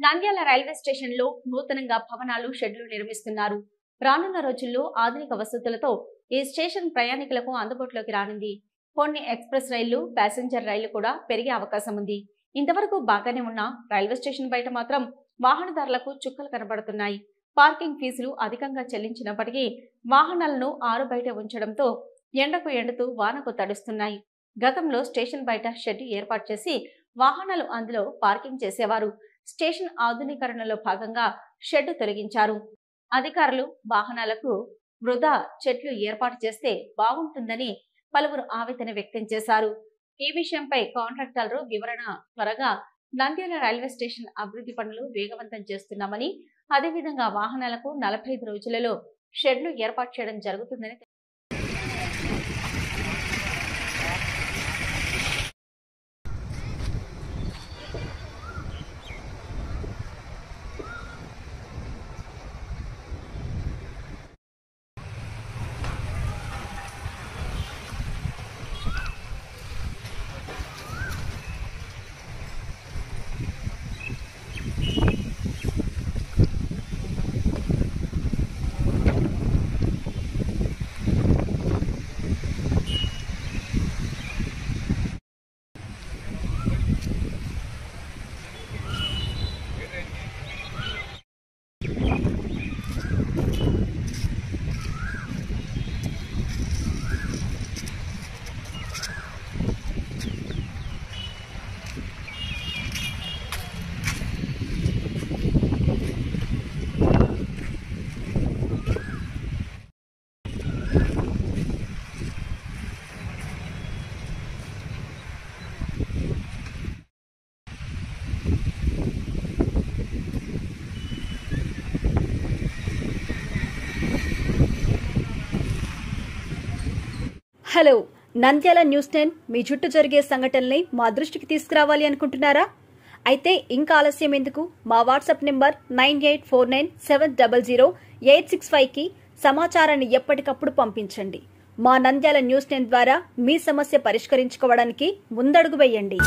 Nandyal railway station లో నూతనంగా భవనాలు షెడ్లు నిర్మిస్తున్నారు. రానున్న రోజుల్లో ఆధునిక వసతులతో ఈ స్టేషన్ ప్రయాణికులకు అందుబాటులోకి రానుంది. కొన్ని ఎక్స్ప్రెస్ రైళ్లు, ప్యాసింజర్ రైళ్లు కూడా పెరిగే అవకాశం ఉంది. ఇంతవరకు బాగానే ఉన్న రైల్వే స్టేషన్ బయట మాత్రం వాహనదారులకు చుక్కలు కనబడుతున్నాయి. పార్కింగ్ ఫీజులు అధికంగా చెల్లించినప్పటికీ వాహనాలను ఆరు బయట ఉంచడంతో ఎండకు ఎండుతూ వానకు తడుస్తున్నాయి. గతంలో స్టేషన్ బయట షెడ్ ఏర్పాటు చేసి వాహనాలు అందులో పార్కింగ్ చేసేవారు. స్టేషన్ ఆధునీకరణలో భాగంగా షెడ్ తొలగించారు. అధికారులు వాహనాలకు వృధా చెట్లు ఏర్పాటు చేస్తే బాగుంటుందని పలువురు ఆవేదన వ్యక్తం చేశారు. ఈ విషయంపై కాంట్రాక్టర్లు వివరణ త్వరగా నంద్యాల రైల్వే స్టేషన్ అభివృద్ధి పనులు వేగవంతం చేస్తున్నామని, అదేవిధంగా వాహనాలకు 45 రోజులలో షెడ్లు ఏర్పాటు చేయడం జరుగుతుందని హలో, నంద్యాల న్యూస్ 10 మీ చుట్టూ జరిగే సంఘటనల్ని మా దృష్టికి తీసుకురావాలి అనుకుంటున్నారా? అయితే ఇంకా ఆలస్యం ఎందుకు? మా వాట్సాప్ నెంబర్ 9849700865కి సమాచారాన్ని ఎప్పటికప్పుడు పంపించండి. మా నంద్యాల న్యూస్ 10 ద్వారా మీ సమస్య పరిష్కరించుకోవడానికి ముందడుగు వేయండి.